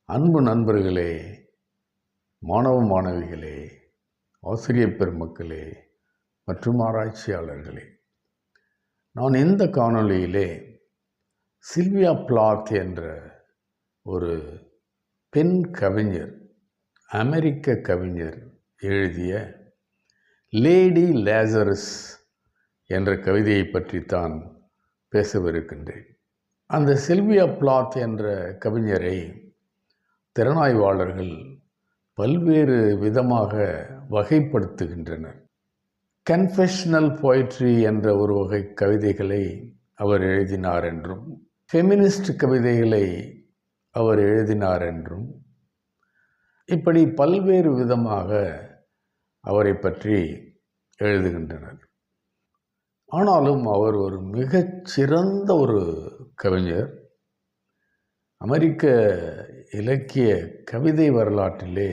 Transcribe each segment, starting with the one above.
அன்பு நண்பர்களே, மாணவ மாணவிகளே, ஆசிரியப் பெருமக்களே மற்றும் ஆராய்ச்சியாளர்களே, நான் இந்த காணொளியிலே சில்வியா பிளாத் என்ற ஒரு பெண் கவிஞர், அமெரிக்க கவிஞர் எழுதிய லேடி லேசரஸ் என்ற கவிதையை பற்றித்தான் பேசவிருக்கின்றேன். அந்த சில்வியா பிளாத் என்ற கவிஞரை திறனாய்வாளர்கள் பல்வேறு விதமாக வகைப்படுத்துகின்றனர். கன்ஃபெஷனல் போய்ட்ரி என்ற ஒரு வகை கவிதைகளை அவர் எழுதினார் என்றும், ஃபெமினிஸ்ட் கவிதைகளை அவர் எழுதினார் என்றும், இப்படி பல்வேறு விதமாக அவரை பற்றி எழுதுகின்றனர். ஆனாலும் அவர் ஒரு மிகச்சிறந்த ஒரு கவிஞர். அமெரிக்க இலக்கிய கவிதை வரலாற்றிலே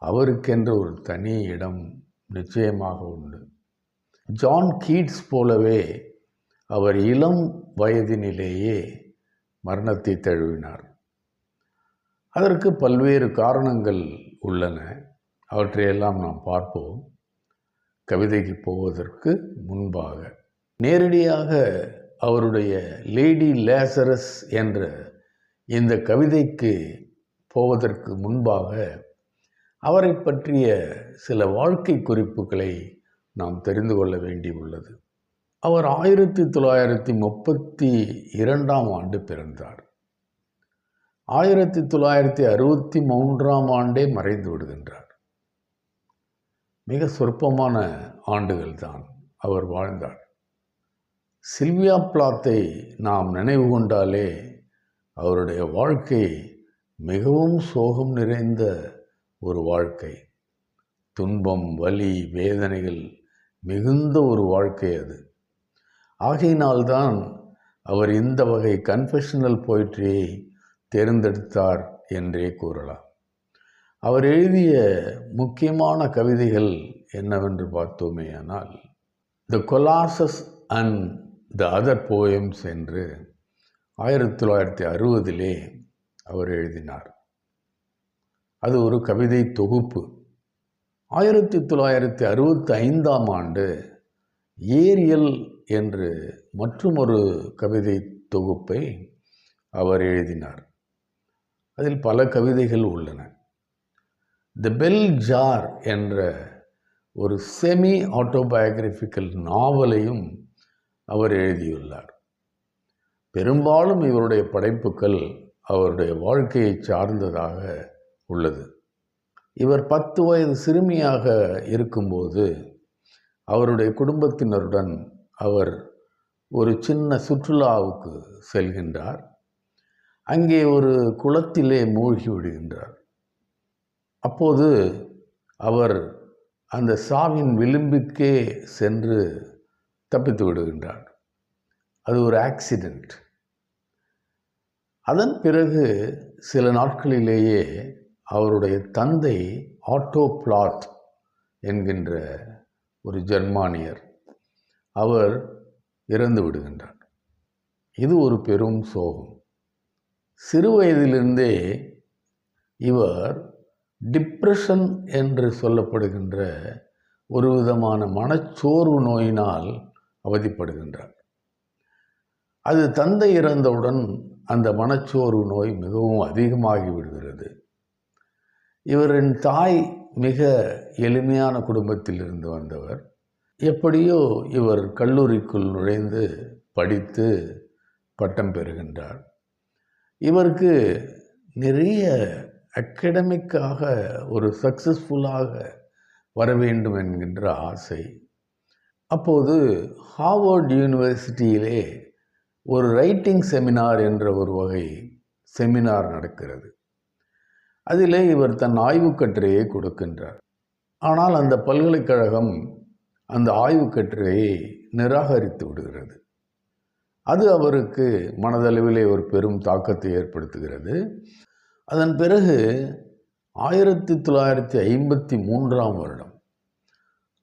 அவருக்கென்று ஒரு தனி இடம் நிச்சயமாக உண்டு. ஜான் கீட்ஸ் போலவே அவர் இளம் வயதினிலேயே மரணத்தை தழுவினார். அதற்கு பல்வேறு காரணங்கள் உள்ளன. அவற்றையெல்லாம் நாம் பார்ப்போம். கவிதைக்கு போவதற்கு முன்பாக நேரடியாக அவருடைய லேடி லேசரஸ் என்ற இந்த கவிதைக்கு போவதற்கு முன்பாக அவரை பற்றிய சில வாழ்க்கை குறிப்புகளை நாம் தெரிந்து கொள்ள வேண்டியுள்ளது. அவர் 1932ஆம் ஆண்டு பிறந்தார். 1963ஆம் ஆண்டே மறைந்து விடுகின்றார். மிக சொற்பமான ஆண்டுகள் தான் அவர் வாழ்ந்தார். சில்வியா பிளாத்தை நாம் நினைவு கொண்டாலே அவருடைய வாழ்க்கை மிகவும் சோகம் நிறைந்த ஒரு வாழ்க்கை. துன்பம், வலி, வேதனைகள் மிகுந்த ஒரு வாழ்க்கை அது. ஆகையினால்தான் அவர் இந்த வகை கன்ஃபெஷனல் போய்ட்ரியை தேர்ந்தெடுத்தார் என்றே கூறலாம். அவர் எழுதிய முக்கியமான கவிதைகள் என்னவென்று பார்த்தோமேயானால், the Colossus and the other poems என்று 1960 அவர் எழுதினார். அது ஒரு கவிதை தொகுப்பு. 1965ஆம் ஆண்டு ஏரியல் என்று மற்றொரு கவிதை தொகுப்பை அவர் எழுதினார். அதில் பல கவிதைகள் உள்ளன. த பெல் ஜார் என்ற ஒரு செமி ஆட்டோபயோகிராபிக்கல் நாவலையும் அவர் எழுதியுள்ளார். பெரும்பாலும் இவருடைய படைப்புகள் அவருடைய வாழ்க்கையை சார்ந்ததாக உள்ளது. இவர் 10 வயது சிறுமியாக இருக்கும்போது அவருடைய குடும்பத்தினருடன் அவர் ஒரு சின்ன சுற்றுலாவுக்கு செல்கின்றார். அங்கே ஒரு குளத்திலே மூழ்கி விடுகின்றார். அப்போது அவர் அந்த சாவின் விளிம்புக்கே சென்று தப்பித்து விடுகின்றார். அது ஒரு ஆக்சிடெண்ட். அதன் பிறகு சில நாட்களிலேயே அவருடைய தந்தை ஆட்டோ பிளாத் என்கின்ற ஒரு ஜெர்மானியர், அவர் இறந்து விடுகின்றார். இது ஒரு பெரும் சோகம். சிறு வயதிலிருந்தே இவர் டிப்ரெஷன் என்று சொல்லப்படுகின்ற ஒரு விதமான மனச்சோர்வு நோயினால் அவதிப்படுகின்றார். அது தந்தை இறந்தவுடன் அந்த மனச்சோர்வு நோய் மிகவும் அதிகமாகி விடுகிறது. இவரின் தாய் மிக எளிமையான குடும்பத்தில் இருந்து வந்தவர். எப்படியோ இவர் கல்லூரிக்குள் நுழைந்து படித்து பட்டம் பெறுகின்றார். இவருக்கு நிறைய அகடமிக்காக ஒரு சக்சஸ்ஃபுல்லாக வர வேண்டும் என்கின்ற ஆசை. அப்போது ஹார்வர்ட் யூனிவர்சிட்டியிலே ஒரு ரைட்டிங் செமினார் என்ற ஒரு வகை செமினார் நடக்கிறது. அதிலே இவர் தன் ஆய்வுக்கட்டுரையை கொடுக்கின்றார். ஆனால் அந்த பல்கலைக்கழகம் அந்த ஆய்வுக்கட்டுரையை நிராகரித்து விடுகிறது. அது அவருக்கு மனதளவிலே ஒரு பெரும் தாக்கத்தை ஏற்படுத்துகிறது. அதன் பிறகு 1953ஆம் வருடம்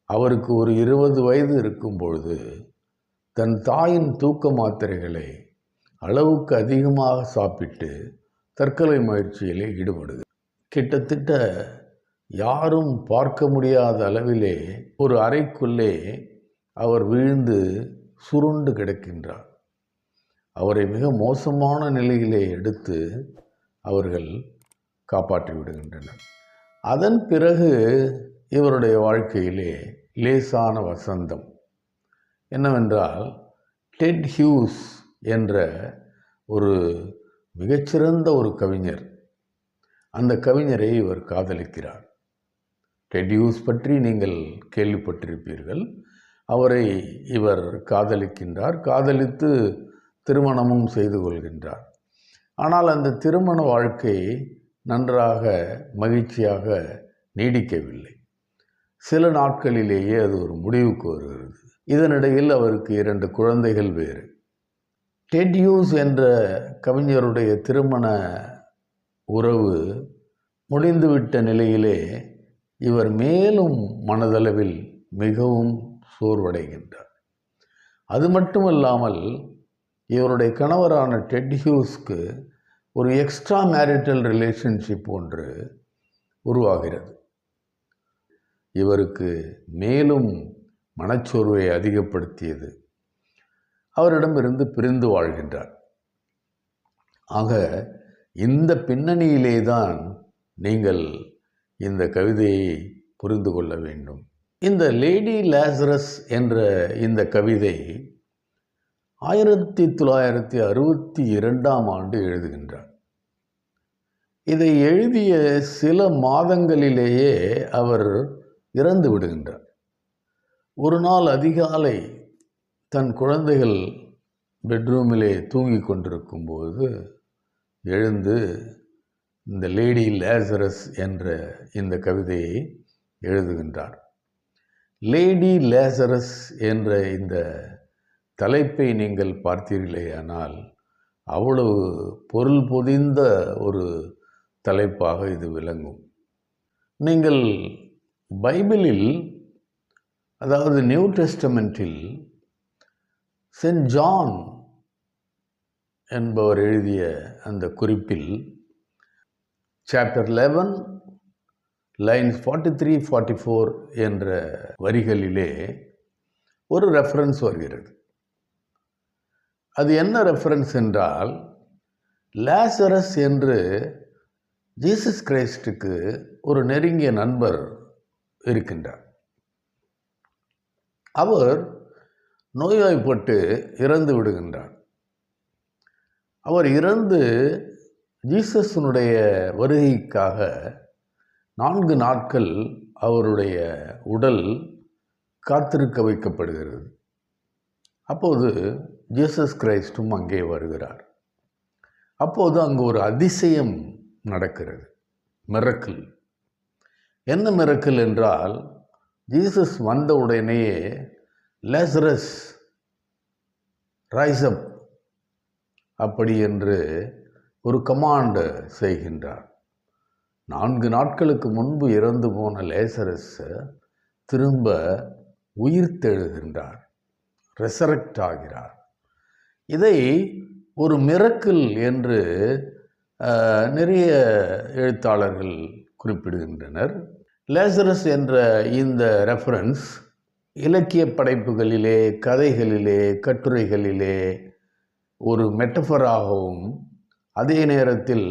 அவருக்கு ஒரு 20 வயது இருக்கும் பொழுது தன் தாயின் தூக்க மாத்திரைகளை அளவுக்கு அதிகமாக சாப்பிட்டு தற்கொலை முயற்சியிலே ஈடுபடுகிறார். கிட்டத்தட்ட யாரும் பார்க்க முடியாத அளவிலே ஒரு அறைக்குள்ளே அவர் வீழ்ந்து சுருண்டு கிடக்கின்றார். அவரை மிக மோசமான நிலையிலே எடுத்து அவர்கள் காப்பாற்றி விடுகின்றனர். அதன் பிறகு இவருடைய வாழ்க்கையிலே லேசான வசந்தம் என்னவென்றால், டெட் ஹியூஸ் என்ற ஒரு மிகச்சிறந்த ஒரு கவிஞர், அந்த கவிஞரை இவர் காதலிக்கிறார். டெட் ஹியூஸ் பற்றி நீங்கள் கேள்விப்பட்டிருப்பீர்கள். அவரை இவர் காதலிக்கின்றார். காதலித்து திருமணமும் செய்து கொள்கின்றார். ஆனால் அந்த திருமண வாழ்க்கை நன்றாக மகிழ்ச்சியாக நீடிக்கவில்லை. சில நாட்களிலேயே அது ஒரு முடிவுக்கு வருகிறது. இதனிடையில் அவருக்கு 2 குழந்தைகள் வேறு. டெட் ஹியூஸ் என்ற கவிஞருடைய திருமண உறவு முடிந்துவிட்ட நிலையிலே இவர் மேலும் மனதளவில் மிகவும் சோர்வடைகின்றார். அது மட்டுமல்லாமல் இவருடைய கணவரான டெட் ஹியூஸ்க்கு ஒரு எக்ஸ்ட்ரா மேரிட்டல் ரிலேஷன்ஷிப் ஒன்று உருவாகிறது. இவருக்கு மேலும் மனச்சோர்வை அதிகப்படுத்தியது. அவரிடமிருந்து பிரிந்து வாழ்கின்றார். ஆக இந்த பின்னணியிலே தான் நீங்கள் இந்த கவிதையை புரிந்து கொள்ள வேண்டும். இந்த லேடி லாசரஸ் என்ற இந்த கவிதை 1962ஆம் ஆண்டு எழுதுகின்றார். இதை எழுதிய சில மாதங்களிலேயே அவர் இறந்து விடுகின்றார். ஒரு நாள் அதிகாலை தன் குழந்தைகள் பெட்ரூமிலே தூங்கி கொண்டிருக்கும்போது எழுந்து இந்த லேடி லாசரஸ் என்ற இந்த கவிதையை எழுதுகின்றார். லேடி லாசரஸ் என்ற இந்த தலைப்பை நீங்கள் பார்த்தீர்களேயானால் அவ்வளவு பொருள் பொதிந்த ஒரு தலைப்பாக இது விளங்கும். நீங்கள் பைபிளில், அதாவது நியூ டெஸ்டமெண்டில் சென்ட் ஜான் என்பவர் எழுதிய அந்த குறிப்பில் சாப்டர் 11 லைன்ஸ் 43-44 என்ற வரிகளிலே ஒரு ரெஃபரன்ஸ் வருகிறது. அது என்ன ரெஃபரன்ஸ் என்றால், லாசரஸ் என்று ஜீசஸ் கிரைஸ்டுக்கு ஒரு நெருங்கிய நண்பர் இருக்கின்றார். அவர் நோய்வாய்ப்பட்டு இறந்து விடுகின்றார். அவர் இறந்து ஜீசஸனுடைய வருகைக்காக 4 நாட்கள் அவருடைய உடல் காத்திருக்க வைக்கப்படுகிறது. அப்போது ஜீசஸ் கிரைஸ்டும் அங்கே வருகிறார். அப்போது அங்கு ஒரு அதிசயம் நடக்கிறது. மிரக்கிள். என்ன மிரக்கிள் என்றால், ஜீசஸ் வந்த உடனேயே லாசரஸ் ரைஸ் அப் அப்படி என்று ஒரு கமாண்ட் செய்கின்றார். 4 நாட்களுக்கு முன்பு இறந்து போன லேசரஸ் திரும்ப உயிர்த்தெழுகின்றார், ரெசரக்ட் ஆகிறார். இதை ஒரு மிரக்கிள் என்று நிறைய எழுத்தாளர்கள் குறிப்பிடுகின்றனர். லாசரஸ் என்ற இந்த ரெஃபரன்ஸ் இலக்கிய படைப்புகளிலே, கதைகளிலே, கட்டுரைகளிலே ஒரு மெட்டஃபராகவும் அதே நேரத்தில்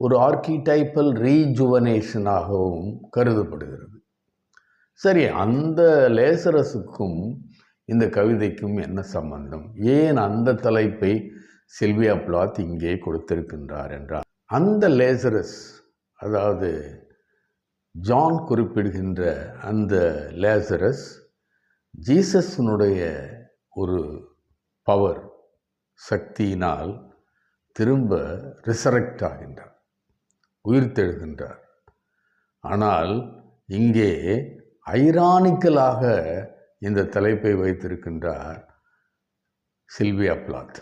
ஒரு ஆர்கிடைப்பல் ரீஜுவனேஷனாகவும் கருதப்படுகிறது. சரி, அந்த லேசரஸுக்கும் இந்த கவிதைக்கும் என்ன சம்பந்தம்? ஏன் அந்த தலைப்பை சில்வியா பிளாத் இங்கே கொடுத்திருக்கின்றார் என்றால், அந்த லேசரஸ், அதாவது ஜான் குறிப்பிடுகின்ற அந்த லேசரஸ் ஜீசஸினுடைய ஒரு பவர், சக்தியினால் திரும்ப ரிசரக்ட் ஆகின்றார், உயிர்த்தெழுகின்றார். ஆனால் இங்கே ஐரானிக்கலாக இந்த தலைப்பை வைத்திருக்கின்றார் சில்வியா பிளாத்.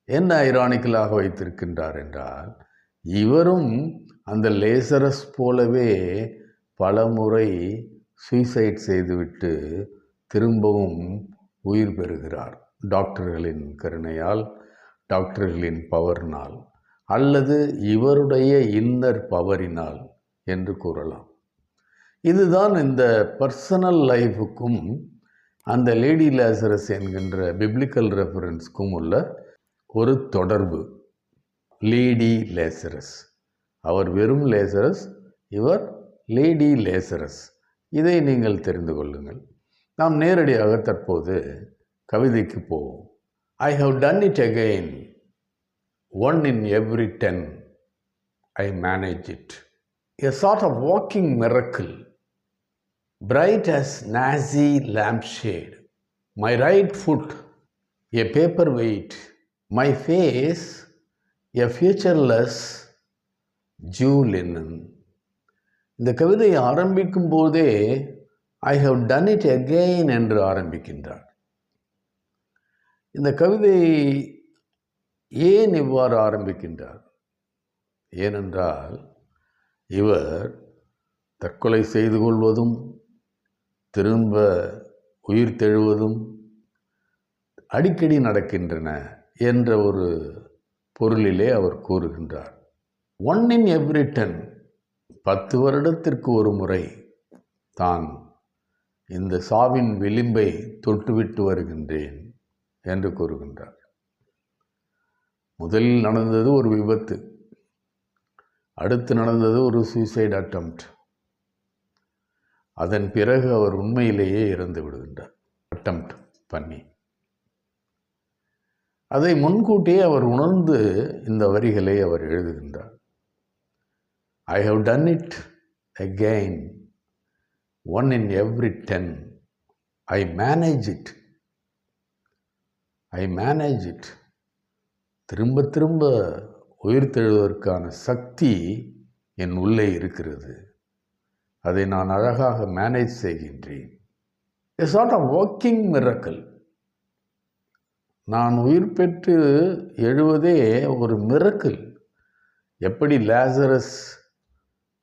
என்ன ஐரானிக்கலாக வைத்திருக்கின்றார் என்றால், இவரும் அந்த லேசரஸ் போலவே பலமுறை சூசைட் செய்துவிட்டு திரும்பவும் உயிர் பெறுகிறார். டாக்டர்களின் கருணையால், டாக்டர்களின் பவர்னால். அல்லது இவருடைய இன்னர் பவரினால் என்று கூறலாம். இதுதான் இந்த பர்சனல் லைஃபுக்கும் அந்த லேடி லேசரஸ் என்கின்ற பிப்ளிக்கல் ரெஃபரன்ஸ்க்கும் உள்ள ஒரு தொடர்பு. லேடி லேசரஸ், அவர் வெறும் லேசரஸ், இவர் லேடி லேசரஸ். இதை நீங்கள் தெரிந்து கொள்ளுங்கள். நாம் நேரடியாக தற்போது கவிதைக்கு போவோம். I have done it again. 1 in every 10. I manage it. A sort of walking miracle. Bright as Nazi lampshade. My right foot, a paperweight. My face, a featureless Jew linen. இந்த கவிதை ஆரம்பிக்கும் போதே I have done it again என்று ஆரம்பிக்கின்றார். இந்த கவிதை ஏன் இவ்வாறு ஆரம்பிக்கின்றார்? ஏனென்றால் இவர் தற்கொலை செய்து கொள்வதும் திரும்ப உயிர் தெழுவதும் அடிக்கடி நடக்கின்றன என்ற ஒரு பொருளிலே அவர் கூறுகின்றார். 1 in every 10, 10 வருடத்திற்கு ஒரு முறை தான் இந்த சாவின் விளிம்பை தொட்டுவிட்டு வருகின்றேன் என்று கூறுகின்றார். முதலில் நடந்தது ஒரு விபத்து, அடுத்து நடந்தது ஒரு சூசைட் அட்டெம்ப்ட். அதன் பிறகு அவர் உண்மையிலேயே இறந்து விடுகின்றார், அட்டெம்ப்ட் பண்ணி. அதை முன்கூட்டியே அவர் உணர்ந்து இந்த வரிகளை அவர் எழுதுகின்றார். I have done it again, 1 in every 10. I manage it. I manage it. திரும்ப திரும்ப உயிர் தெழுவதற்கான சக்தி என் உள்ளே இருக்கிறது. அதை நான் அழகாக மேனேஜ் செய்கின்றேன். A sort of walking miracle. நான் உயிர் பெற்று எழுவதே ஒரு மிரக்கிள். எப்படி லேசரஸ்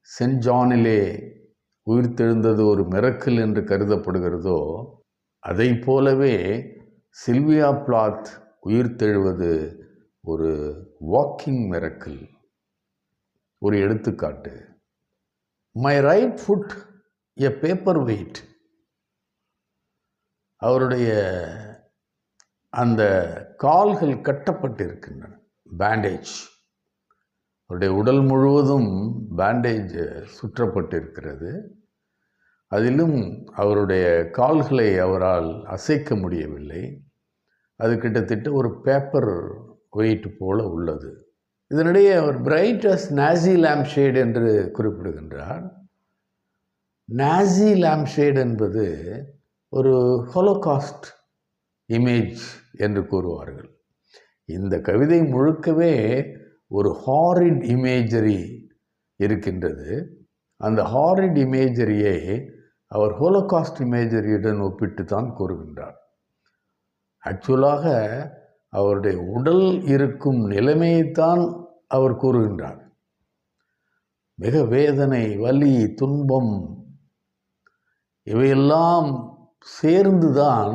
சென்ட் ஜானிலே உயிர் தெழுந்தது ஒரு மிரக்கிள் என்று கருதப்படுகிறதோ, அதை போலவே சில்வியா பிளாத் உயிர் தெழுவது ஒரு வாக்கிங் மிரக்கிள், ஒரு எடுத்துக்காட்டு. My right foot a paper wait. அவருடைய அந்த கால்கள் கட்டப்பட்டிருக்கின்றன, பேண்டேஜ். அவருடைய உடல் முழுவதும் பேண்டேஜ் சுற்றப்பட்டிருக்கிறது. அதிலும் அவருடைய கால்களை அவரால் அசைக்க முடியவில்லை. அது கிட்டத்தட்ட ஒரு பேப்பர் வெயிட் போல உள்ளது. இதனிடையே அவர் பிரைட் அஸ் நாசி லேம்ப்ஷேட் என்று குறிப்பிடுகின்றார். நாசி லேம்ப்ஷேட் என்பது ஒரு ஹோலோகாஸ்ட் இமேஜ் என்று கூறுவார்கள். இந்த கவிதை முழுக்கவே ஒரு ஹாரிட் இமேஜரி இருக்கின்றது. அந்த ஹாரிட் இமேஜரியை அவர் ஹோலோகாஸ்ட் இமேஜரியுடன் ஒப்பிட்டு தான் கூறுகின்றார். ஆக்சுவலாக அவருடைய உடல் இருக்கும் நிலைமையைத்தான் அவர் கூறுகின்றார். மிக வேதனை, வலி, துன்பம் இவையெல்லாம் சேர்ந்துதான்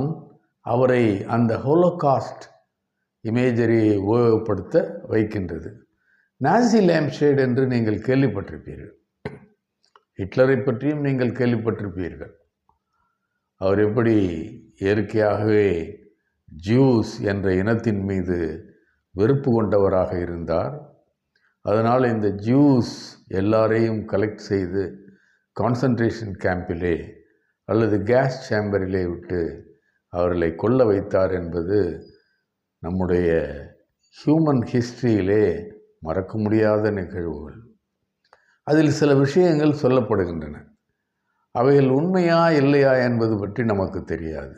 அவரை அந்த ஹோலோகாஸ்ட் இமேஜரியை உபயோகப்படுத்த வைக்கின்றது. நாசி லேம்ப்ஷேட் என்று நீங்கள் கேள்விப்பட்டிருப்பீர்கள். ஹிட்லரை பற்றியும் நீங்கள் கேள்விப்பட்டிருப்பீர்கள். அவர் எப்படி இயற்கையாகவே ஜூஸ் என்ற இனத்தின் மீது வெறுப்பு கொண்டவராக இருந்தார். அதனால் இந்த ஜூஸ் எல்லாரையும் கலெக்ட் செய்து கான்சன்ட்ரேஷன் கேம்பிலே அல்லது கேஸ் சேம்பரிலே விட்டு அவர்களை கொல்ல வைத்தார் என்பது நம்முடைய ஹியூமன் ஹிஸ்டரியிலே மறக்க முடியாத நிகழ்வுகள். அதில் சில விஷயங்கள் சொல்லப்படுகின்றன. அவைகள் உண்மையா இல்லையா என்பது பற்றி நமக்கு தெரியாது.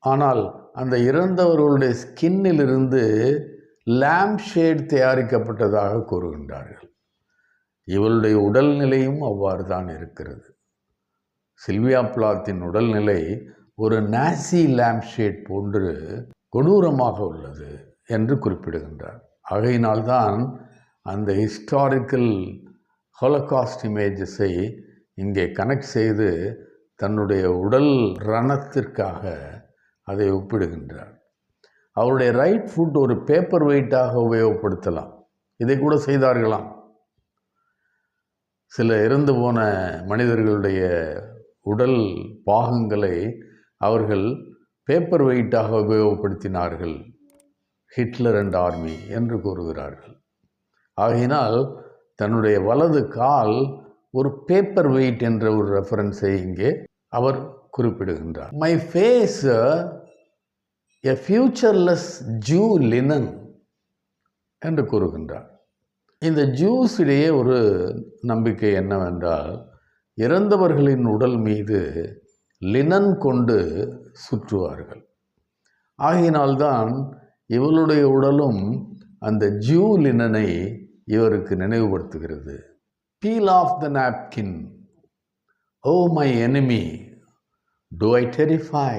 ஆனால் அந்த இறந்தவர்களுடைய ஸ்கின்னிலிருந்து லேம்ப் ஷேட் தயாரிக்கப்பட்டதாக கூறுகின்றார்கள். இவளுடைய உடல்நிலையும் அவ்வாறு தான் இருக்கிறது. சில்வியா பிளாத்தின் உடல்நிலை ஒரு நாசி லேம்ப் ஷேட் போன்று கொடூரமாக உள்ளது என்று குறிப்பிடுகின்றார். ஆகையினால்தான் அந்த ஹிஸ்டாரிக்கல் ஹோலோகாஸ்ட் இமேஜஸை இங்கே கனெக்ட் செய்து தன்னுடைய உடல் ரணத்திற்காக அதை ஒப்பிடுகின்றார். அவருடைய ரைட் ஃபுட் ஒரு பேப்பர் வெயிட்டாக உபயோகப்படுத்தலாம். இதை கூட செய்தார்களாம். சில இறந்து போன மனிதர்களுடைய உடல் பாகங்களை அவர்கள் பேப்பர் வெயிட்டாக உபயோகப்படுத்தினார்கள், ஹிட்லர் அண்ட் ஆர்மி என்று கூறுகிறார்கள். ஆகையினால் தன்னுடைய வலது கால் ஒரு பேப்பர் வெயிட் என்ற ஒரு ரெஃபரன்ஸை இங்கே அவர் குறிப்பிடுகின்றார். My face a futureless Jew linen என்று கூறுகின்றார். இந்த ஜூஸ் இடையே ஒரு நம்பிக்கை என்னவென்றால், இறந்தவர்களின் உடல் மீது லினன் கொண்டு சுற்றுவார்கள். ஆகையினால்தான் இவளுடைய உடலும் அந்த ஜூ லினனை இவருக்கு நினைவுபடுத்துகிறது. Peel off the napkin, O my enemy, do I terrify.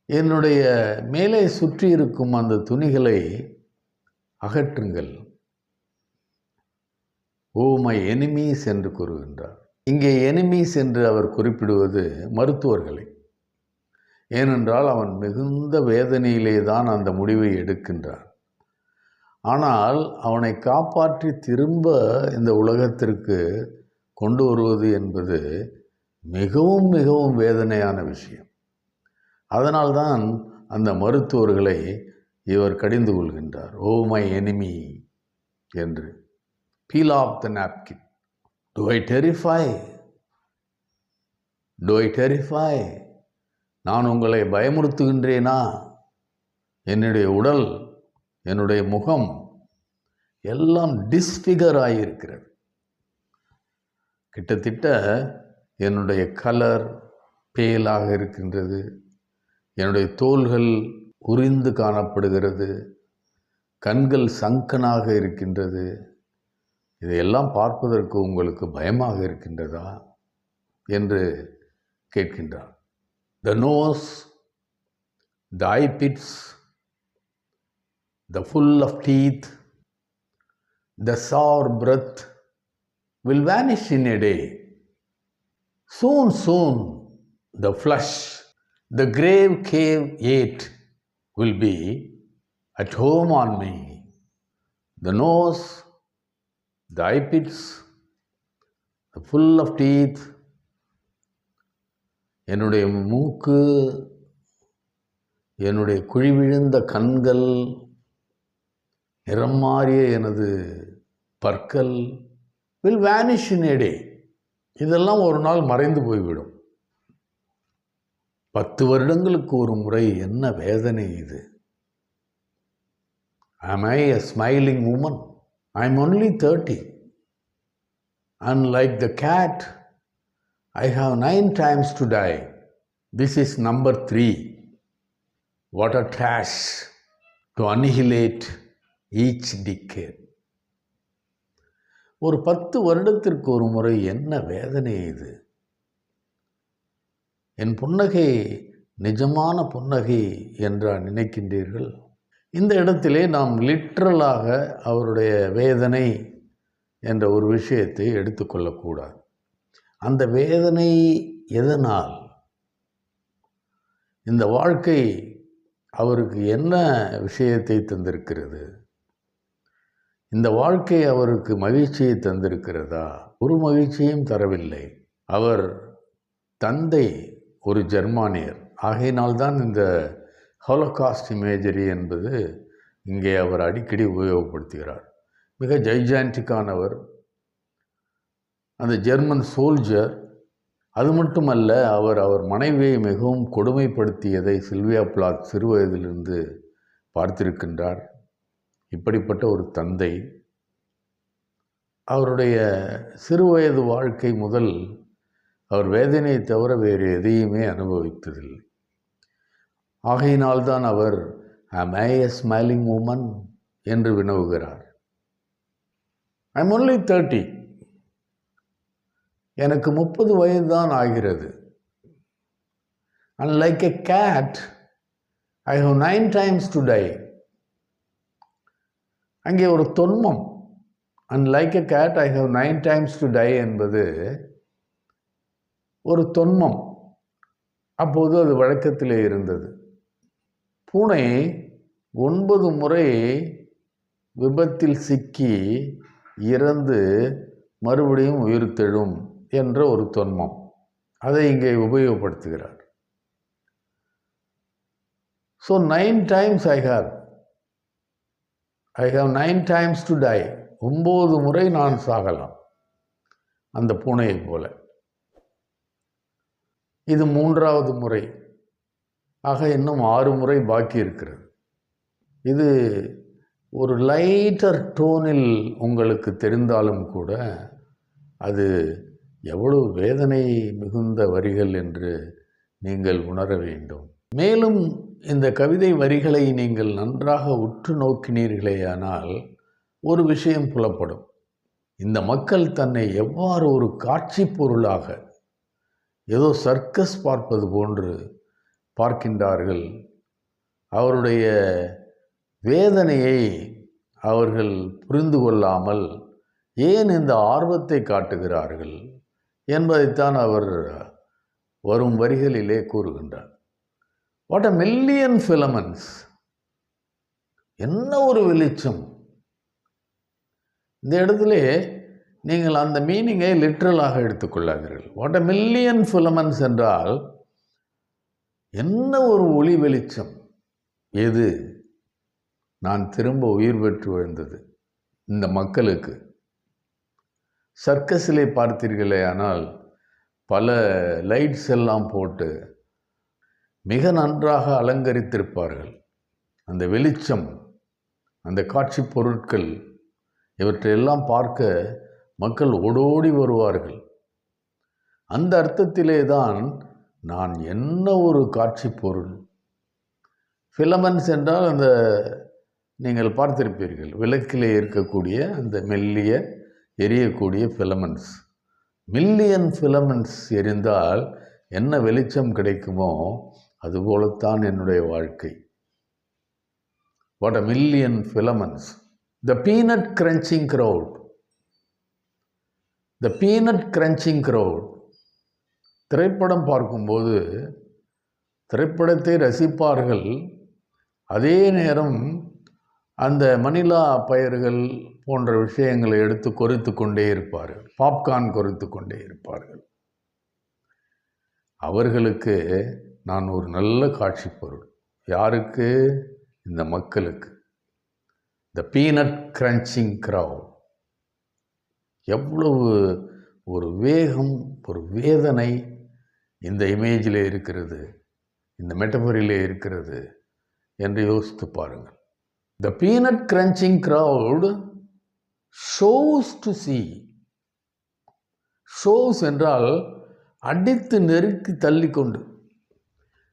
என்னுடைய மேலே சுற்றி இருக்கும் அந்த துணிகளை அகற்றுங்கள். ஓ மை எனிமீஸ் என்று கூறுகின்றார். இங்கே எனிமீஸ் என்று அவர் குறிப்பிடுவது மருத்துவர்களை. ஏனென்றால் அவன் மிகுந்த வேதனையிலே தான் அந்த முடிவை எடுக்கின்றான். ஆனால் அவனை காப்பாற்றி திரும்ப இந்த உலகத்திற்கு கொண்டு வருவது என்பது மிகவும் மிகவும் வேதனையான விஷயம். அதனால்தான் அந்த மருத்துவர்களை இவர் கடிந்து கொள்கின்றார். ஓ மை எனிமி என்று. Peel off the napkin, do I terrify, do I terrify. நான் உங்களை பயமுறுத்துகின்றேனா? என்னுடைய உடல், என்னுடைய முகம் எல்லாம் டிஸ்ஃபிகர் ஆகியிருக்கிறது. கிட்டத்தட்ட என்னுடைய கலர் பேலாக இருக்கின்றது, என்னுடைய தோள்கள் உரிந்து காணப்படுகிறது, கண்கள் சங்கனாக இருக்கின்றது. இதையெல்லாம் பார்ப்பதற்கு உங்களுக்கு பயமாக இருக்கின்றதா என்று கேட்கின்றார். The nose, the eye pits, the full of teeth, the sour breath will vanish in a day. Soon, soon, the flesh, the grave cave yet will be at home on me. The nose, the eye pits, the full of teeth, என்னுடைய மூக்கு, என்னுடைய குழிவிழுந்த கண்கள், நிறம் மாறிய எனது பற்கள் will vanish in a day. இதெல்லாம் ஒரு நாள் மறைந்து போய்விடும். 10 வருடங்களுக்கு ஒரு முறை. என்ன வேதனை இது! Am I a smiling woman? I am only 30. Unlike the cat, I have 9 times to die. This is number 3. What a trash to annihilate each decade. ஒரு 10 வருடத்திற்கு ஒரு முறை. என்ன வேதனை இது! என் புன்னகை நிஜமான புன்னகை என்றா நினைக்கின்றீர்கள்? இந்த இடத்திலே நாம் லிட்ரலாக அவருடைய வேதனை என்ற ஒரு விஷயத்தை எடுத்துக்கொள்ளக்கூடாது. அந்த வேதனை எதனால்? இந்த வாழ்க்கை அவருக்கு என்ன விஷயத்தை தந்திருக்கிறது? இந்த வாழ்க்கை அவருக்கு மகிழ்ச்சியை தந்திருக்கிறதா? ஒரு மகிழ்ச்சியும் தரவில்லை. அவர் தந்தை ஒரு ஜெர்மானியர். ஆகையினால்தான் இந்த ஹோலோகாஸ்ட் இமேஜரி என்பது இங்கே அவர் அடிக்கடி உபயோகப்படுத்துகிறார். மிக ஜைஜான்டிக்கானவர், அந்த ஜெர்மன் சோல்ஜர். அது மட்டுமல்ல, அவர் மனைவியை மிகவும் கொடுமைப்படுத்தியதை சில்வியா பிளாத் சிறு வயதிலிருந்து பார்த்திருக்கின்றார். இப்படிப்பட்ட ஒரு தந்தை அவருடைய சிறுவயது வாழ்க்கை முதல் அவர் வேதனையை தவிர வேறு எதையுமே அனுபவித்ததில்லை. ஆகையினால்தான் அவர் am I a smiling woman என்று வினவுகிறார். I am only 30. எனக்கு 30 வயது தான் ஆகிறது. And like a cat, I have 9 times to die. அங்கே ஒரு தொன்மம். And like a cat, I have 9 times to die என்பது ஒரு தொன்மம். அப்போது அது வழக்கத்திலே இருந்தது. பூனை 9 முறை விபத்தில் சிக்கி இறந்து மறுபடியும் உயிர்த்தெழும் என்ற ஒரு தொன்மம். அதை இங்கே உபயோகப்படுத்துகிறார். So 9 times I have 9 times to die. 9 முறை நான் சாகலாம், அந்த பூனையை போல. இது 3வது முறை. ஆக இன்னும் 6 முறை பாக்கி இருக்கிறது. இது ஒரு லைட்டர் டோனில் உங்களுக்கு தெரிந்தாலும் கூட அது எவ்வளவு வேதனை மிகுந்த வரிகள் என்று நீங்கள் உணர வேண்டும். மேலும் இந்த கவிதை வரிகளை நீங்கள் நன்றாக உற்று நோக்கினீர்களேயானால் ஒரு விஷயம் புலப்படும். இந்த மக்கள் தன்னை எவ்வாறு ஒரு காட்சி பொருளாக, ஏதோ சர்க்கஸ் பார்ப்பது போன்று பார்க்கின்றார்கள். அவருடைய வேதனையை அவர்கள் புரிந்து கொள்ளாமல் ஏன் இந்த ஆர்வத்தை காட்டுகிறார்கள் என்பதைத்தான் அவர் வரும் வரிகளிலே கூறுகின்றார். வாட் அ மில்லியன் ஃபிலமெண்ட்ஸ், என்ன ஒரு வெளிச்சம். இந்த இடத்துல நீங்கள் அந்த மீனிங்கை லிட்ரலாக எடுத்துக்கொள்ளாதீர்கள். வாட் அ மில்லியன் ஃபிலமெண்ட்ஸ் என்றால் என்ன ஒரு ஒளி வெளிச்சம். எது நான் திரும்ப உயிர் பெற்று வாழ்ந்தது இந்த மக்களுக்கு. சர்க்கஸிலே பார்த்தீர்களே ஆனால் பல லைட்ஸ் எல்லாம் போட்டு மிக நன்றாக அலங்கரித்திருப்பார்கள். அந்த வெளிச்சம், அந்த காட்சி பொருட்கள், இவற்றையெல்லாம் பார்க்க மக்கள் ஓடோடி வருவார்கள். அந்த அர்த்தத்திலே தான் நான் என்ன ஒரு காட்சி பொருள். ஃபிலமெண்ட்ஸ் என்றால் அந்த நீங்கள் பார்த்திருப்பீர்கள், விளக்கிலே இருக்கக்கூடிய அந்த மெல்லிய எரியக்கூடிய ஃபிலமெண்ட்ஸ். மில்லியன் ஃபிலமெண்ட்ஸ் எரிந்தால் என்ன வெளிச்சம் கிடைக்குமோ அதுபோலத்தான் என்னுடைய வாழ்க்கை. What a million filaments. The peanut crunching crowd. The peanut crunching crowd. திரைப்படம் பார்க்கும்போது திரைப்படத்தை ரசிப்பார்கள், அதே நேரம் அந்த மணிலா பயர்கள் போன்ற விஷயங்களை எடுத்து கொறித்து கொண்டே இருப்பார்கள், பாப்கார்ன் கொறித்து கொண்டே இருப்பார்கள். அவர்களுக்கு நான் ஒரு நல்ல காட்சி பொருள். யாருக்கு? இந்த மக்களுக்கு. த பீனட் கிரன்ச்சிங் க்ரௌட். எவ்வளவு ஒரு வேகம், ஒரு வேதனை இந்த இமேஜிலே இருக்கிறது, இந்த மெட்டபரிலே இருக்கிறது என்று யோசித்து பாருங்கள். The peanut crunching crowd shows to see. shows என்றால் அடித்து நெருக்கி தள்ளி கொண்டு.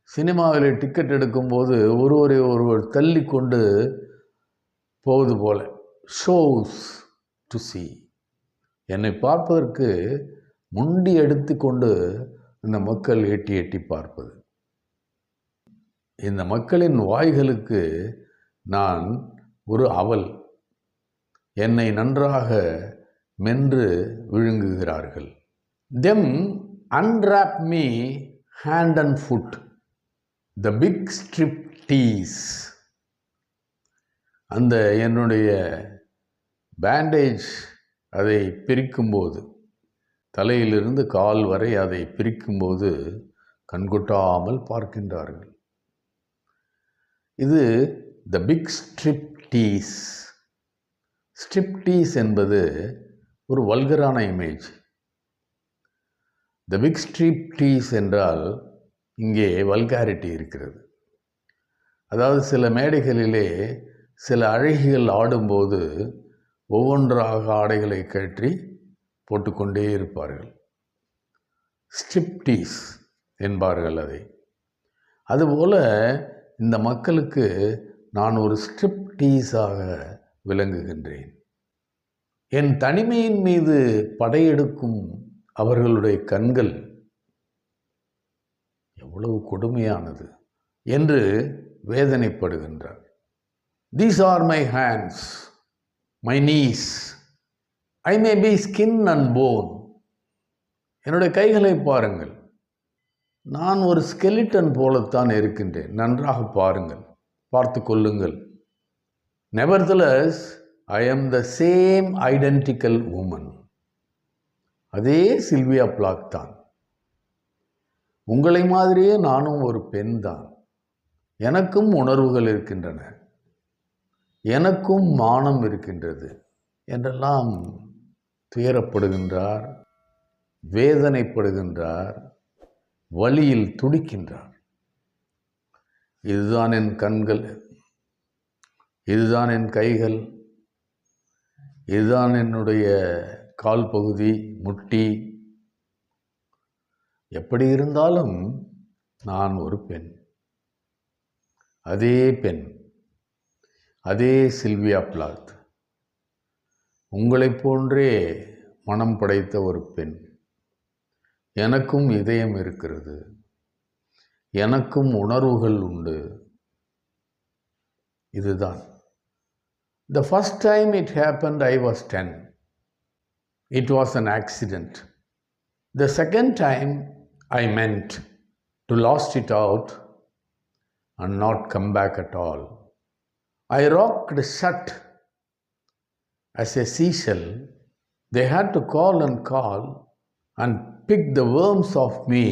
சினிமாவில் டிக்கெட் எடுக்கும்போது ஒருவரை ஒருவர் தள்ளி கொண்டு போவது போல. shows to see. என்னை பார்ப்பதற்கு முண்டி எடுத்து கொண்டு இந்த மக்கள் எட்டி எட்டி பார்ப்பது. இந்த மக்களின் வாய்களுக்கு நான் ஒரு அவல். என்னை நன்றாக மென்று விழுங்குகிறார்கள். Them unwrap me hand and foot. The big striptease. அந்த என்னுடைய பேண்டேஜ் அதை பிரிக்கும்போது, தலையிலிருந்து கால் வரை அதை பிரிக்கும்போது கண்கொட்டாமல் பார்க்கின்றார்கள். இது த பிக் ஸ்ட்ரிப்டீஸ். ஸ்ட்ரிப்டீஸ் என்பது ஒரு வல்கரான இமேஜ். த பிக் ஸ்ட்ரிப்டீஸ் என்றால் இங்கே வல்காரிட்டி இருக்கிறது. அதாவது சில மேடைகளிலே சில அழகிகள் ஆடும்போது ஒவ்வொன்றாக ஆடைகளை கழற்றி போட்டுக்கொண்டே இருப்பார்கள். ஸ்ட்ரிப்டீஸ் என்பார்கள் அதை. அதுபோல இந்த மக்களுக்கு நான் ஒரு ஸ்ட்ரிப்டீஸாக விளங்குகின்றேன். என் தனிமையின் மீது படையெடுக்கும் அவர்களுடைய கண்கள் எவ்வளவு கொடுமையானது என்று வேதனைப்படுகின்றார். These are my hands, my knees. I may be skin and bone. என்னுடைய கைகளை பாருங்கள், நான் ஒரு ஸ்கெலிட்டன் போலத்தான் இருக்கின்றேன். நன்றாக பாருங்கள், பார்த்து கொள்ளுங்கள். Nevertheless, I am the same identical woman. அதே சில்வியா பிளாத் தான். உங்களை மாதிரியே நானும் ஒரு பெண் தான். எனக்கும் உணர்வுகள் இருக்கின்றன, எனக்கும் மானம் இருக்கின்றது என்றெல்லாம் துயரப்படுகின்றார், வேதனைப்படுகின்றார், வலியில் துடிக்கின்றார். இதுதான் என் கண்கள், இதுதான் என் கைகள், இதுதான் என்னுடைய கால் பகுதி, முட்டி. எப்படி இருந்தாலும் நான் ஒரு பெண். அதே பெண், அதே சில்வியா பிளாத், உங்களைப் போன்றே மனம் படைத்த ஒரு பெண். எனக்கும் இதயம் இருக்கிறது, எனக்கும் உணர்வுகள் உண்டு. இதுதான். The first time it happened, I was 10. It was an accident. The second time, I meant to lost it out and not come back at all. I rocked shut as a seashell. They had to call and pick the worms of me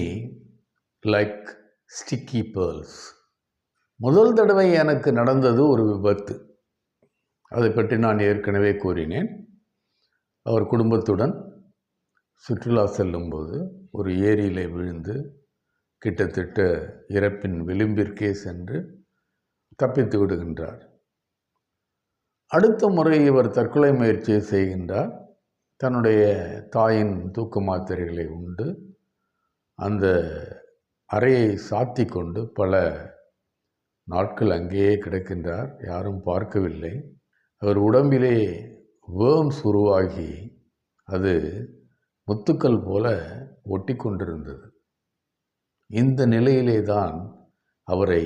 like sticky pearls. முதல் தடவை எனக்கு நடந்தது ஒரு விபத்து. அதை பற்றி நான் ஏற்கனவே கூறினேன். அவர் குடும்பத்துடன் சுற்றுலா செல்லும்போது ஒரு ஏரியிலே விழுந்து கிட்டத்தட்ட இறப்பின் விளிம்பிற்கே சென்று தப்பித்து விடுகின்றார். அடுத்த முறை இவர் தற்கொலை முயற்சியை செய்கின்றார். தன்னுடைய தாயின் தூக்க மாத்திரைகளை உண்டு அந்த அறையை சாத்தி கொண்டு பல நாட்கள் அங்கேயே கிடக்கின்றார். யாரும் பார்க்கவில்லை. அவர் உடம்பிலே வேர்ம்ஸ் உருவாகி அது முத்துக்கள் போல ஒட்டி கொண்டிருந்தது. இந்த நிலையிலே தான் அவரை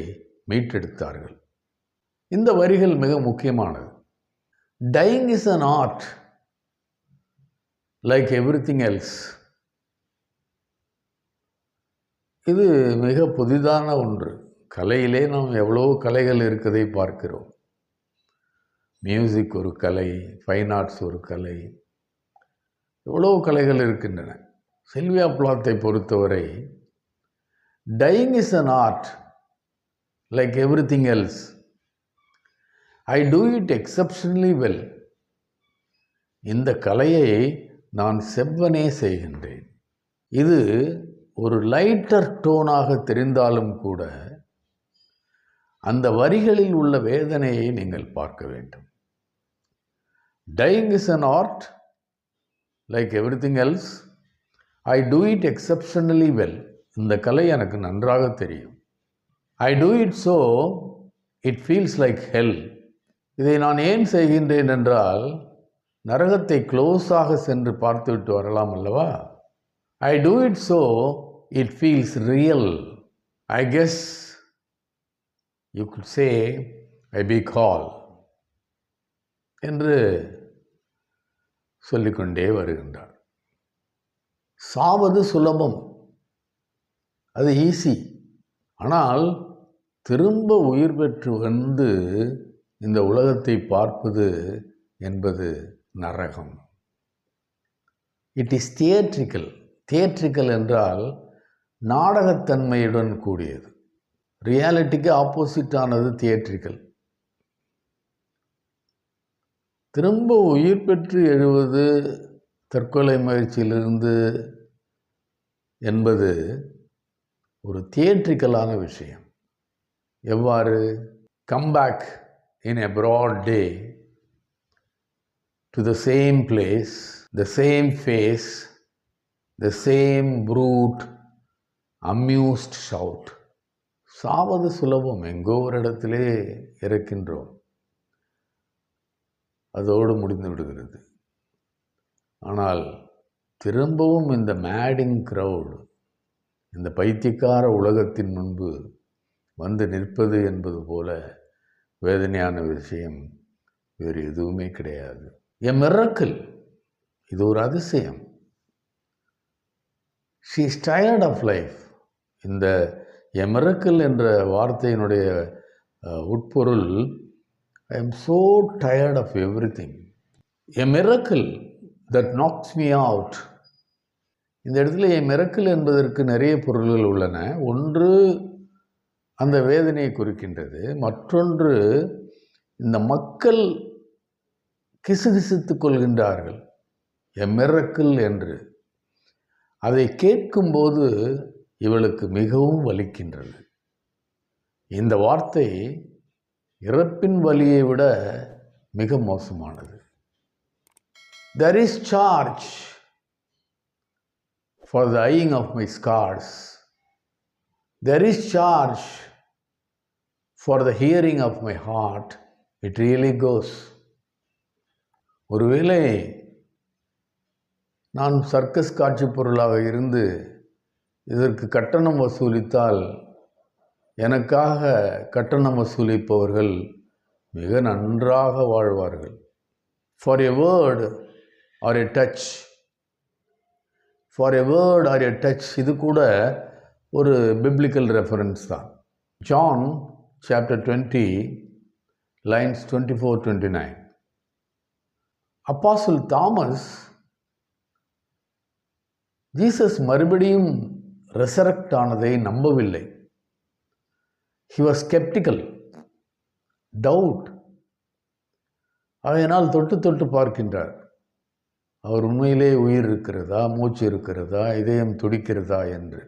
மீட்டெடுத்தார்கள். இந்த வரிகள் மிக முக்கியமானது. Dying is an art like everything else. இது மிக புதிதான ஒன்று. கலையிலே நாம் எவ்வளோ கலைகள் இருக்கதை பார்க்கிறோம். மியூசிக் ஒரு கலை, ஃபைன் ஆர்ட்ஸ் ஒரு கலை, எவ்வளோ கலைகள் இருக்கின்றன. சில்வியா பிளாத்தை பொறுத்தவரை dying is an art like everything else. I do it exceptionally well. இந்த கலையை நான் செவ்வனே செய்கின்றேன். இது ஒரு லைட்டர் டோனாக தெரிந்தாலும் கூட அந்த வரிகளில் உள்ள வேதனையை நீங்கள் பார்க்க வேண்டும். Dying is an art like everything else. I do it exceptionally well. இந்த கலை எனக்கு நன்றாக தெரியும். I do it so it feels like hell. இதை நான் ஏன் செய்கின்றேன் என்றால் நரகத்தை க்ளோஸாக சென்று பார்த்துவிட்டு வரலாம் அல்லவா? I do it so it feels real. I guess you could say I be called என்று சொல்லிக்கொண்டே வருகின்றார். சாவது சுலபம், அது ஈஸி. ஆனால் திரும்ப உயிர் பெற்று வந்து இந்த உலகத்தை பார்ப்பது என்பது நரகம். It is theatrical. தியேட்ரிக்கல் என்றால் நாடகத்தன்மையுடன் கூடியது. ரியாலிட்டிக்கு ஆப்போசிட்டானது தியேட்ரிக்கல். திரும்ப உயிர் பெற்று எழுவது தற்கொலை முயற்சியிலிருந்து என்பது ஒரு தியேட்ரிக்கலான விஷயம். எவ்வாறு? Comeback in a broad day to the same place, the same face, the same brute amused shout. சாவது சுலபம், எங்கோ ஒரு இடத்திலே இறக்கின்றோம், அதோடு முடிந்து விடுகிறது. ஆனால் திரும்பவும் இந்த மேடிங் க்ரௌட், இந்த பைத்தியக்கார உலகத்தின் முன்பு வந்து நிற்பது என்பது போல வேதனையான விஷயம் வேறு எதுவுமே கிடையாது. எ மிரக்கிள், இது ஒரு அதிசயம். She is tired of life. இந்த எ மிரக்கிள் என்ற வார்த்தையினுடைய உட்பொருள் I am so tired of everything. A miracle that knocks me out. இந்த இடத்துல a miracle என்பதற்கு நிறைய பொருள்கள் உள்ளன. ஒன்று அந்த வேதனையை குறிக்கின்றது. மற்றொன்று இந்த மக்கள் கிசுகிசுத்துக் கொள்கின்றார்கள். a miracle என்று. அதை கேட்கும்போது இவளுக்கு மிகவும் வலிக்கின்றது. இந்த வார்த்தை இறப்பின் வலியை விட மிக மோசமானது. There is charge for the eyeing of my scars. There is charge for the hearing of my heart. It really goes. ஒருவேளை நான் சர்க்கஸ் காட்சி பொருளாக இருந்து இதற்கு கட்டணம் வசூலித்தால் எனக்காக கட்டணம் வசூலிப்பவர்கள் மிக நன்றாக வாழ்வார்கள். For a word or a touch. For a word or a touch. இது கூட ஒரு biblical reference தான். John chapter 20 lines 24-29. Apostle Thomas Jesus மறுபடியும் ரெசரக்ட் ஆனதை நம்பவில்லை. He was skeptical, doubt. அதனால் தொட்டு தொட்டு பார்க்கின்றார். அவர் உண்மையிலே உயிர் இருக்கிறதா, மூச்சு இருக்கிறதா, இதயம் துடிக்கிறதா என்று.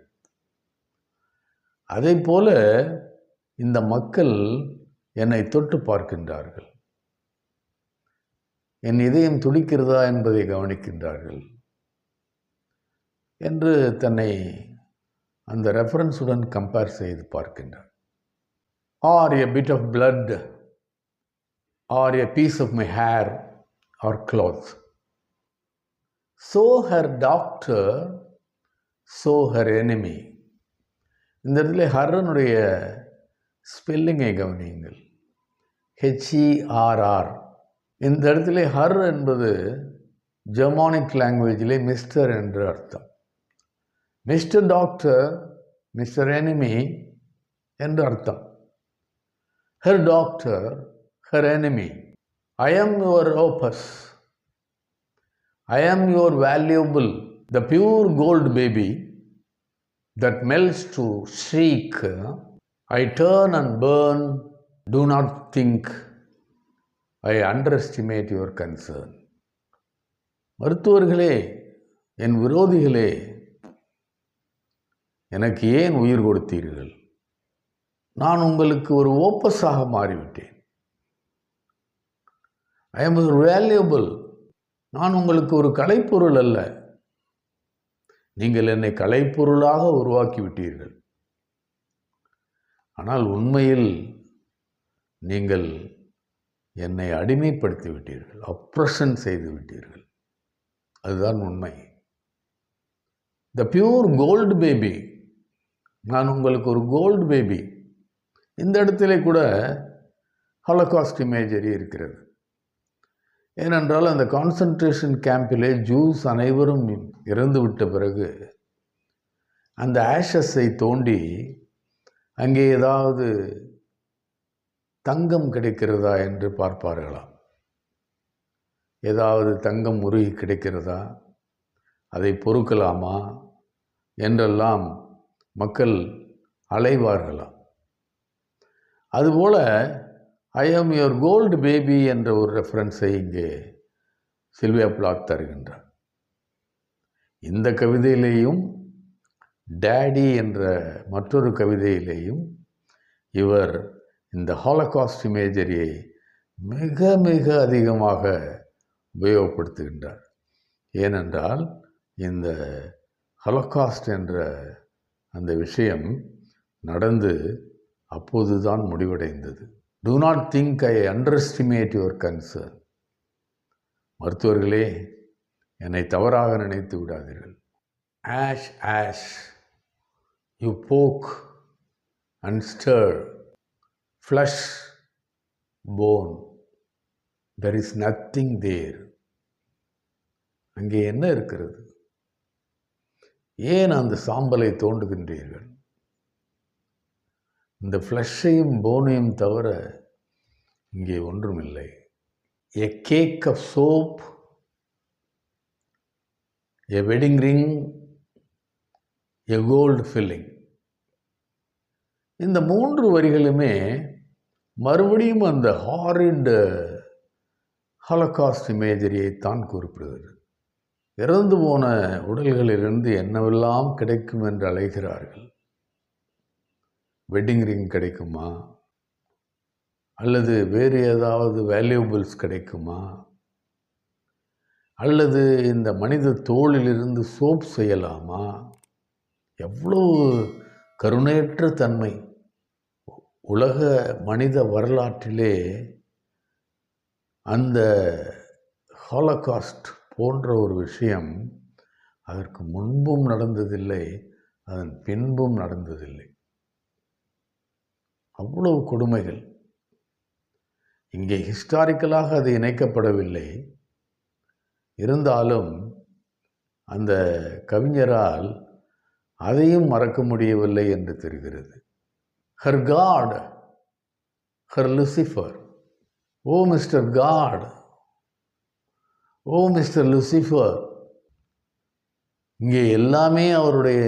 அதை போல இந்த மக்கள் என்னை தொட்டு பார்க்கின்றார்கள். என் இதயம் துடிக்கிறதா என்பதை கவனிக்கின்றார்கள் என்று தன்னை அந்த ரெஃபரன்ஸுடன் கம்பேர் செய்து பார்க்கின்றார். Or a bit of blood, or a piece of my hair or cloth. So her doctor, so her enemy. இந்த இடத்துல ஹர்னுடைய ஸ்பெல்லிங்கை கவனியுங்கள். HERR. இந்த இடத்துல ஹர் என்பது ஜெர்மானிக் லாங்குவேஜிலே மிஸ்டர் என்று அர்த்தம். மிஸ்டர் டாக்டர், மிஸ்டர் எனிமி என்று அர்த்தம். Her doctor, her enemy. I am your opus. I am your valuable, the pure gold baby that melts to shriek. I turn and burn. Do not think I underestimate your concern. மருத்துவர்களே, என் விரோதிகளே, எனக்கு ஏன் உயிர் கொடுத்தீர்கள்? நான் உங்களுக்கு ஒரு ஓப்பஸாக மாறிவிட்டேன். I am valuable. நான் உங்களுக்கு ஒரு கலைப்பொருள் அல்ல. நீங்கள் என்னை கலைப்பொருளாக உருவாக்கி விட்டீர்கள். ஆனால் உண்மையில் நீங்கள் என்னை அடிமைப்படுத்தி விட்டீர்கள், அப்ரஷன் செய்து விட்டீர்கள். அதுதான் உண்மை. The pure gold baby. நான் உங்களுக்கு ஒரு கோல்டு பேபி. இந்த இடத்துல கூட ஹாலோகாஸ்ட் இமேஜரி இருக்கிறது. ஏனென்றால் அந்த கான்சன்ட்ரேஷன் கேம்பிலே ஜூஸ் அனைவரும் இறந்து விட்ட பிறகு அந்த ஆஷஸை தோண்டி அங்கே ஏதாவது தங்கம் கிடைக்கிறதா என்று பார்ப்பார்களாம். ஏதாவது தங்கம் உருகி கிடைக்கிறதா, அதை பொறுக்கலாமா என்றெல்லாம் மக்கள் அலைவார்களாம். அதுபோல ஐ ஆம் யுவர் கோல்டு பேபி என்ற ஒரு ரெஃபரன்ஸை இங்கே சில்வியா பிளாத் தருகின்றார். இந்த கவிதையிலேயும் டேடி என்ற மற்றொரு கவிதையிலேயும் இவர் இந்த ஹாலோகாஸ்ட் இமேஜரியை மிக மிக அதிகமாக உபயோகப்படுத்துகின்றார். ஏனென்றால் இந்த ஹாலோகாஸ்ட் என்ற அந்த விஷயம் நடந்து அப்போதுதான் முடிவடைந்தது. Do not think I underestimate your concern. மருத்துவர்களே, என்னை தவறாக நினைத்து விடாதீர்கள். Ash, ash, you poke and stir, flesh, bone, there is nothing there. அங்கே என்ன இருக்கிறது? ஏன் அந்த சாம்பலை தோண்டுகின்றீர்கள்? இந்த ஃப்ளஷையும் போனையும் தவிர இங்கே ஒன்றுமில்லை. A cake of soap a wedding ring, a gold filling. இந்த 3 வரிகளுமே மறுபடியும் அந்த ஹாரிட் ஹாலோகாஸ்ட் இமேஜரியைத்தான் குறிப்பிடுகிறது. இறந்து போன உடல்களிலிருந்து என்னவெல்லாம் கிடைக்கும் என்று அழைகிறார்கள். வெட்டிங் ரிங் கிடைக்குமா, அல்லது வேறு ஏதாவது வேல்யூபிள்ஸ் கிடைக்குமா, அல்லது இந்த மனித தோளிலிருந்து சோப் செய்யலாமா? எவ்வளவு கருணையற்ற தன்மை! உலக மனித வரலாற்றிலே அந்த ஹாலோகாஸ்ட் போன்ற ஒரு விஷயம் அதற்கு முன்பும் நடந்ததில்லை, அதன் பின்பும் நடந்ததில்லை. அவ்வளவு கொடுமைகள். இங்கே ஹிஸ்டாரிக்கலாக அது இணைக்கப்படவில்லை. இருந்தாலும் அந்த கவிஞரால் அதையும் மறக்க முடியவில்லை என்று தெரிகிறது. Herr God, her Lucifer. O mister God, O mister Lucifer. இங்கே எல்லாமே அவருடைய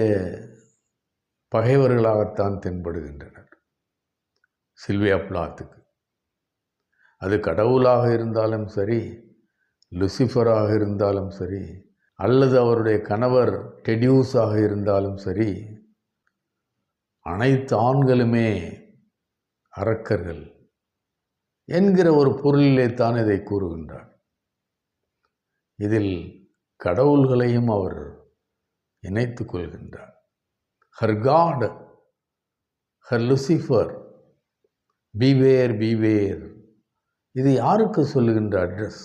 பகைவர்களாகத்தான் தென்படுகின்றனர் சில்வியா பிளாத்துக்கு. அது கடவுளாக இருந்தாலும் சரி, லூசிஃபராக இருந்தாலும் சரி, அல்லது அவருடைய கணவர் டெடியூஸாக இருந்தாலும் சரி, அனைத்து ஆண்களுமே அரக்கர்கள் என்கிற ஒரு பொருளிலே தான் இதை கூறுகின்றார். இதில் கடவுள்களையும் அவர் இணைத்துக் கொள்கின்றார். Her God, her Lucifer, beware beware. இது யாருக்கு சொல்லுகின்ற அட்ரஸ்?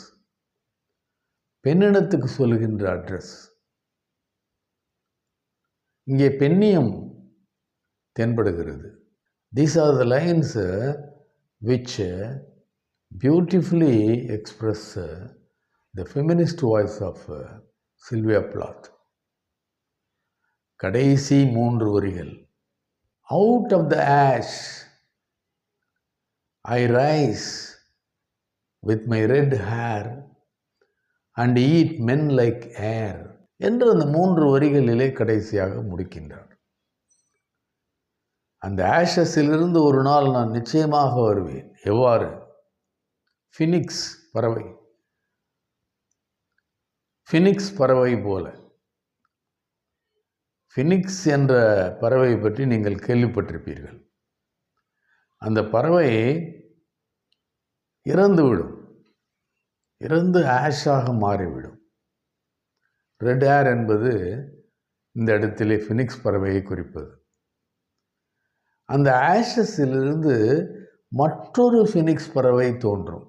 பெண்ணினத்துக்கு சொல்லுகின்ற அட்ரஸ். இங்கே பெண்ணியம் தென்படுகிறது. These are the lines which beautifully express the feminist voice of Sylvia Plath. கடைசி 3 வரிகள். Out of the ash I rise with my red hair and eat men like air என்று அந்த 3 வரிகளிலே கடைசியாக முடிக்கின்றார். அந்த ஆஷஸிலிருந்து ஒரு நாள் நான் நிச்சயமாக வருவேன். எவ்வாறு? ஃபினிக்ஸ் பறவை, ஃபினிக்ஸ் பறவை போல. ஃபினிக்ஸ் என்ற பறவை பற்றி நீங்கள் கேள்விப்பட்டிருப்பீர்கள். அந்த பறவை இறந்துவிடும், இறந்து ஆஷாக மாறிவிடும். ரெட் ஏர் என்பது இந்த இடத்திலே ஃபினிக்ஸ் பறவையை குறிப்பது. அந்த ஆஷஸிலிருந்து மற்றொரு ஃபினிக்ஸ் பறவை தோன்றும்.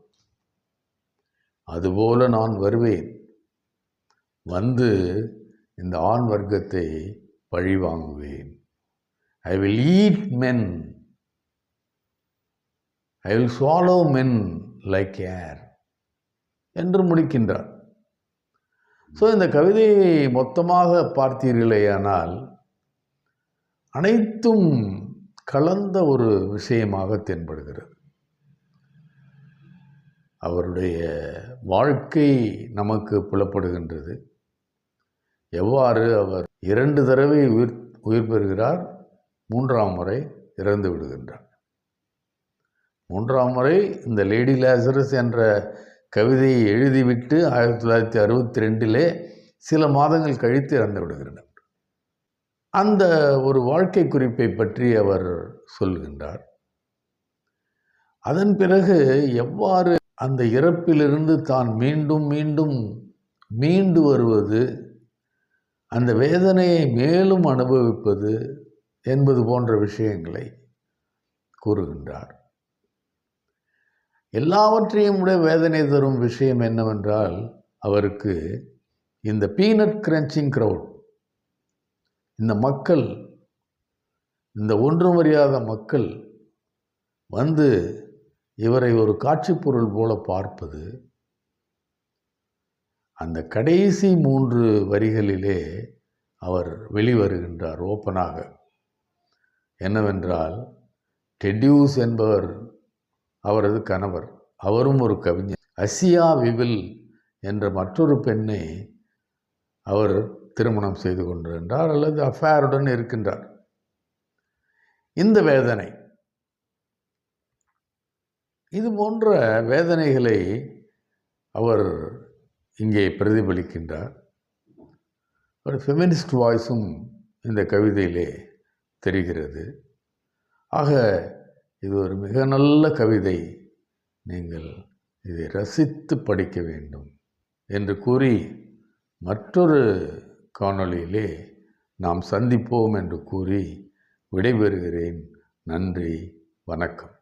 அதுபோல நான் வருவேன், வந்து இந்த ஆண் வர்க்கத்தை பழி வாங்குவேன். I will eat men, I will swallow men like air என்று முடிக்கின்றார். ஸோ இந்த கவிதையை மொத்தமாக பார்த்தீர்களேயானால் அனைத்தும் கலந்த ஒரு விஷயமாக தென்படுகிறது. அவருடைய வாழ்க்கை நமக்கு புலப்படுகின்றது. எவ்வாறு அவர் 2 தடவை உயிர் பெறுகிறார், 3ஆம் முறை இறந்து விடுகின்றார். 3ஆம் முறை இந்த லேடி லேசரஸ் என்ற கவிதையை எழுதிவிட்டு 1962 சில மாதங்கள் கழித்து இறந்து விடுகிறார். அந்த ஒரு வாழ்க்கை குறிப்பை பற்றி அவர் சொல்கின்றார். அதன் பிறகு எவ்வாறு அந்த இறப்பிலிருந்து தான் மீண்டும் மீண்டும் மீண்டு வருவது, அந்த வேதனையை மேலும் அனுபவிப்பது என்பது போன்ற விஷயங்களை கூறுகின்றார். எல்லாவற்றையும் விட வேதனை தரும் விஷயம் என்னவென்றால், அவருக்கு இந்த பீனட் கிரன்ச்சிங் க்ரௌட், இந்த மக்கள், இந்த ஒன்றும் அறியாத மக்கள் வந்து இவரை ஒரு காட்சி பொருள் போல பார்ப்பது. அந்த கடைசி 3 வரிகளிலே அவர் வெளிவருகின்றார் ஓப்பனாக. என்னவென்றால், டெடியூஸ் என்பவர் அவரது கணவர், அவரும் ஒரு கவிஞர். அசியா விவில் என்ற மற்றொரு பெண்ணை அவர் திருமணம் செய்து கொண்டிருந்தார் அல்லது அஃபேருடன் இருக்கின்றார். இந்த வேதனை, இது போன்ற வேதனைகளை அவர் இங்கே பிரதிபலிக்கின்றார். ஒரு ஃபெமினிஸ்ட் வாய்ஸும் இந்த கவிதையிலே தெரிகிறது. ஆக இது ஒரு மிக நல்ல கவிதை, நீங்கள் இதை ரசித்து படிக்க வேண்டும் என்று கூறி மற்றொரு காணொளியிலே நாம் சந்திப்போம் என்று கூறி விடைபெறுகிறேன். நன்றி, வணக்கம்.